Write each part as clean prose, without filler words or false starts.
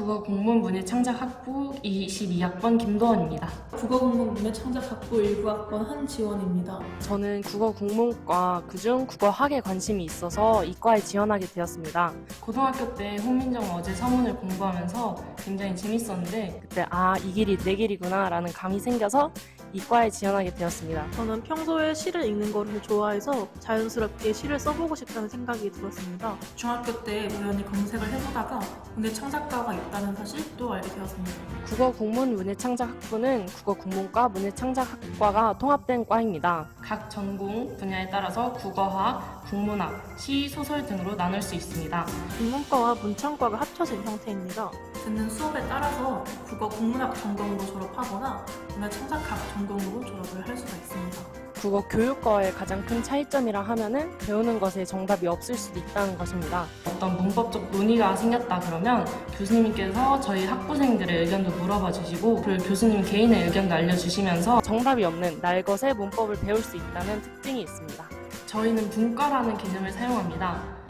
국어 국문 문예 창작 학부 22학번 김도원입니다. 국어 국문 문예 창작 학부 19학번 한지원입니다. 저는 국어 국문과 그중 국어학에 관심이 있어서 이과에 지원하게 되었습니다. 고등학교 때 홍민정 어제 서문을 공부하면서 굉장히 재밌었는데 그때 이 길이 내 길이구나 라는 감이 생겨서 이과에 지원하게 되었습니다. 저는 평소에 시를 읽는 것을 좋아해서 자연스럽게 시를 써보고 싶다는 생각이 들었습니다. 중학교 때 우연히 검색을 해보다가 문예 창작과가 있다는 사실도 알게 되었습니다. 국어 국문 문예 창작 학부는 국어 국문과 문예 창작 학과가 통합된 과입니다. 각 전공 분야에 따라서 국어학, 국문학, 시, 소설 등으로 나눌 수 있습니다. 국문과와 문창과가 합쳐진 형태입니다. 듣는 수업에 따라서 국어 국문학 전공으로 졸업하거나 문예 창작학 전공으로 졸업을 할 수가 있습니다. 국어 교육과의 가장 큰 차이점이라 하면은 배우는 것에 정답이 없을 수도 있다는 것입니다. 어떤 문법적 논의가 생겼다 그러면 교수님께서 저희 학부생들의 의견도 물어봐 주시고 그리고 교수님 개인의 의견도 알려주시면서 정답이 없는 날 것의 문법을 배울 수 있다는 특징이 있습니다. 저희는 분과라는 개념을 사용합니다.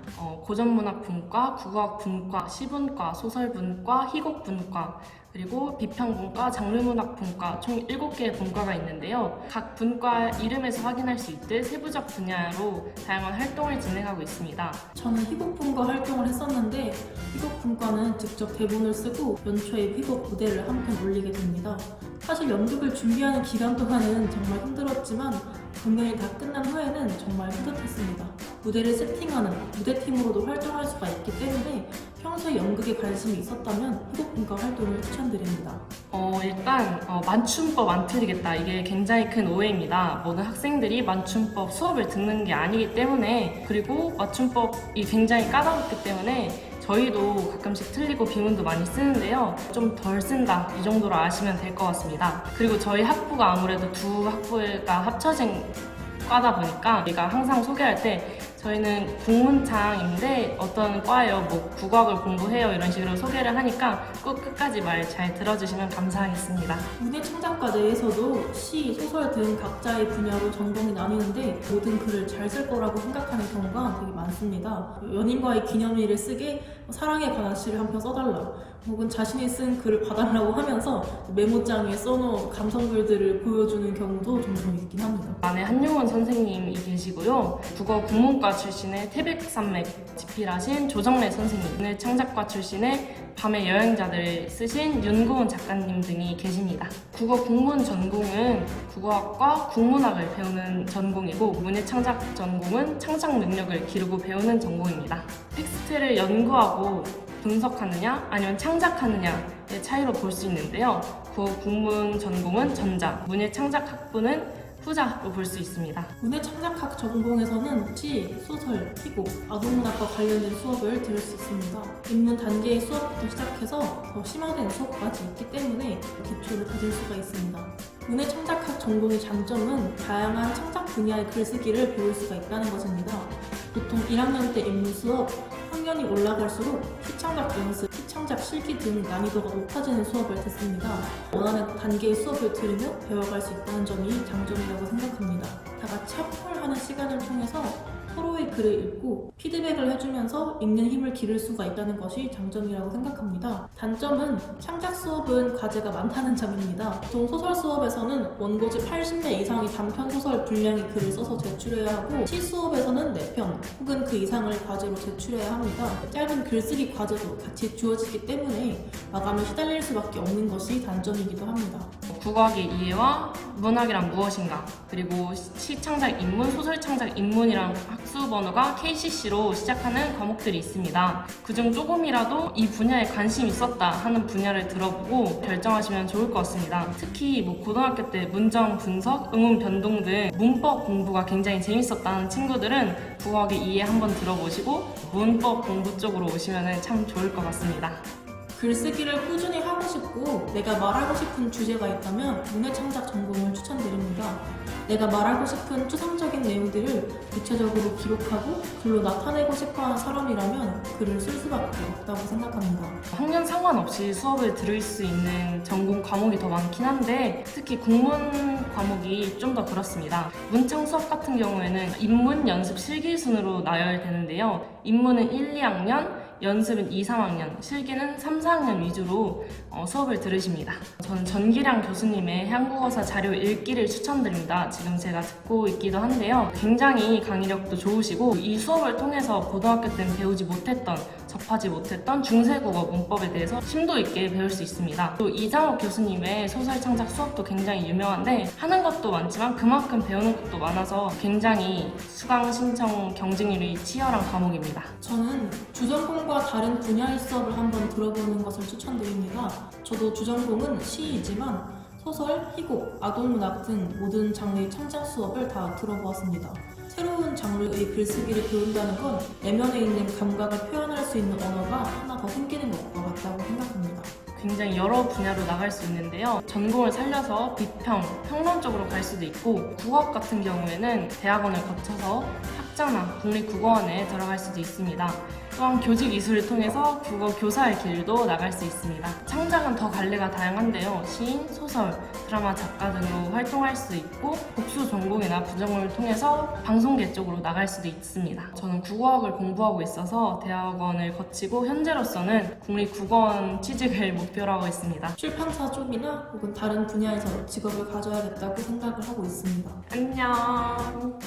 고전문학 분과, 국어학 분과, 시분과, 소설분과, 희곡분과, 그리고 비평분과, 장르문학 분과 총 7개의 분과가 있는데요. 각 분과 이름에서 확인할 수 있듯 세부적 분야로 다양한 활동을 진행하고 있습니다. 저는 희곡분과 활동을 했었는데 희곡분과는 직접 대본을 쓰고 연초에 희곡 무대를 한 편 올리게 됩니다. 사실 연극을 준비하는 기간 동안은 정말 힘들었지만 공연이 다 끝난 후에는 정말 뿌듯했습니다. 무대를 세팅하는 무대팀으로도 활동할 수가 있기 때문에 평소에 연극에 관심이 있었다면 희곡분과 활동을 추천드립니다. 일단 맞춤법 안 틀리겠다. 이게 굉장히 큰 오해입니다. 모든 학생들이 맞춤법 수업을 듣는 게 아니기 때문에 그리고 맞춤법이 굉장히 까다롭기 때문에 저희도 가끔씩 틀리고 비문도 많이 쓰는데요. 좀 덜 쓴다 이 정도로 아시면 될 것 같습니다. 그리고 저희 학부가 아무래도 두 학부가 합쳐진 과다 보니까 우리가 항상 소개할 때 저희는 국문창인데 어떤 과예요, 뭐 국어학을 공부해요 이런 식으로 소개를 하니까 꼭 끝까지 말 잘 들어주시면 감사하겠습니다. 문예 창작과 내에서도 시, 소설 등 각자의 분야로 전공이 나뉘는데 모든 글을 잘 쓸 거라고 생각하는 경우가 되게 많습니다. 연인과의 기념일에 쓰게 사랑에 관한 시를 한 편 써달라 혹은 자신이 쓴 글을 봐달라고 하면서 메모장에 써놓은 감성글들을 보여주는 경우도 종종 있긴 합니다. 안에 한용원 선생님이 계시고요. 국어 국문과 출신의 태백산맥 집필하신 조정래 선생님, 문예 창작과 출신의 밤의 여행자들을 쓰신 윤고은 작가님 등이 계십니다. 국어 국문 전공은 국어학과 국문학을 배우는 전공이고 문예 창작 전공은 창작 능력을 기르고 배우는 전공입니다. 텍스트를 연구하고 분석하느냐 아니면 창작하느냐의 차이로 볼 수 있는데요. 국어 국문 전공은 전자, 문예 창작 학부는 후자로 볼 수 있습니다. 문예 창작학 전공에서는 시, 소설, 희곡, 아동문학과 관련된 수업을 들을 수 있습니다. 입문 단계의 수업부터 시작해서 더 심화된 수업까지 있기 때문에 기초를 다질 수가 있습니다. 문예 창작학 전공의 장점은 다양한 창작 분야의 글쓰기를 배울 수가 있다는 것입니다. 보통 1학년 때 입문 수업, 학년이 올라갈수록 시창작 연습, 시창작 실기 등 난이도가 높아지는 수업을 듣습니다. 원하는 단계의 수업을 들으며 배워갈 수 있다는 점이 장점이라고 생각합니다. 다 같이 합동을 하는 시간을 통해서 서로의 글을 읽고 피드백을 해주면서 읽는 힘을 기를 수가 있다는 것이 장점이라고 생각합니다. 단점은 창작 수업은 과제가 많다는 점입니다. 보통 소설 수업에서는 원고지 80매 이상의 단편 소설 분량의 글을 써서 제출해야 하고 시 수업에서는 4편 혹은 그 이상을 과제로 제출해야 합니다. 짧은 글쓰기 과제도 같이 주어지기 때문에 마감에 시달릴 수밖에 없는 것이 단점이기도 합니다. 국어학의 이해와 문학이란 무엇인가, 그리고 시창작 입문, 소설 창작 입문이랑 학수 번호가 KCC로 시작하는 과목들이 있습니다. 그중 조금이라도 이 분야에 관심이 있었다 하는 분야를 들어보고 결정하시면 좋을 것 같습니다. 특히 고등학교 때 문장 분석, 응용 변동 등 문법 공부가 굉장히 재밌었다는 친구들은 국어학의 이해 한번 들어보시고 문법 공부 쪽으로 오시면 참 좋을 것 같습니다. 글쓰기를 꾸준히 하고 싶고 내가 말하고 싶은 주제가 있다면 문예 창작 전공을 추천드립니다. 내가 말하고 싶은 추상적인 내용들을 구체적으로 기록하고 글로 나타내고 싶어하는 사람이라면 글을 쓸 수밖에 없다고 생각합니다. 학년 상관없이 수업을 들을 수 있는 전공 과목이 더 많긴 한데 특히 국문 과목이 좀 더 그렇습니다. 문창 수업 같은 경우에는 입문 연습 실기 순으로 나열되는데요. 입문은 1, 2학년, 연습은 2, 3학년, 실기는 3, 4학년 위주로 수업을 들으십니다. 저는 전기량 교수님의 한국어사 자료 읽기를 추천드립니다. 지금 제가 듣고 있기도 한데요. 굉장히 강의력도 좋으시고 이 수업을 통해서 고등학교 때는 배우지 못했던, 접하지 못했던 중세국어 문법에 대해서 심도 있게 배울 수 있습니다. 또 이장욱 교수님의 소설 창작 수업도 굉장히 유명한데 하는 것도 많지만 그만큼 배우는 것도 많아서 굉장히 수강 신청 경쟁률이 치열한 과목입니다. 저는 주전공과 다른 분야의 수업을 한번 들어보는 것을 추천드립니다. 저도 주전공은 시이지만 소설, 희곡, 아동문학 등 모든 장르의 창작 수업을 다 들어보았습니다. 새로운 장르의 글쓰기를 배운다는 건 내면에 있는 감각을 표현할 수 있는 언어가 하나 더 생기는 것과 같다고 생각합니다. 굉장히 여러 분야로 나갈 수 있는데요. 전공을 살려서 비평, 평론 쪽으로 갈 수도 있고 국어학 같은 경우에는 대학원을 거쳐서 학자나 국립국어원에 들어갈 수도 있습니다. 또한 교직 이수를 통해서 국어 교사의 길도 나갈 수 있습니다. 창작은 더 갈래가 다양한데요. 시인, 소설, 드라마 작가 등으로 활동할 수 있고 복수 전공이나 부전공을 통해서 방송계 쪽으로 나갈 수도 있습니다. 저는 국어학을 공부하고 있어서 대학원을 거치고 현재로서는 국립국어원 취직을 목표로 하고 있습니다. 출판사 쪽이나 혹은 다른 분야에서 직업을 가져야겠다고 생각을 하고 있습니다. 안녕.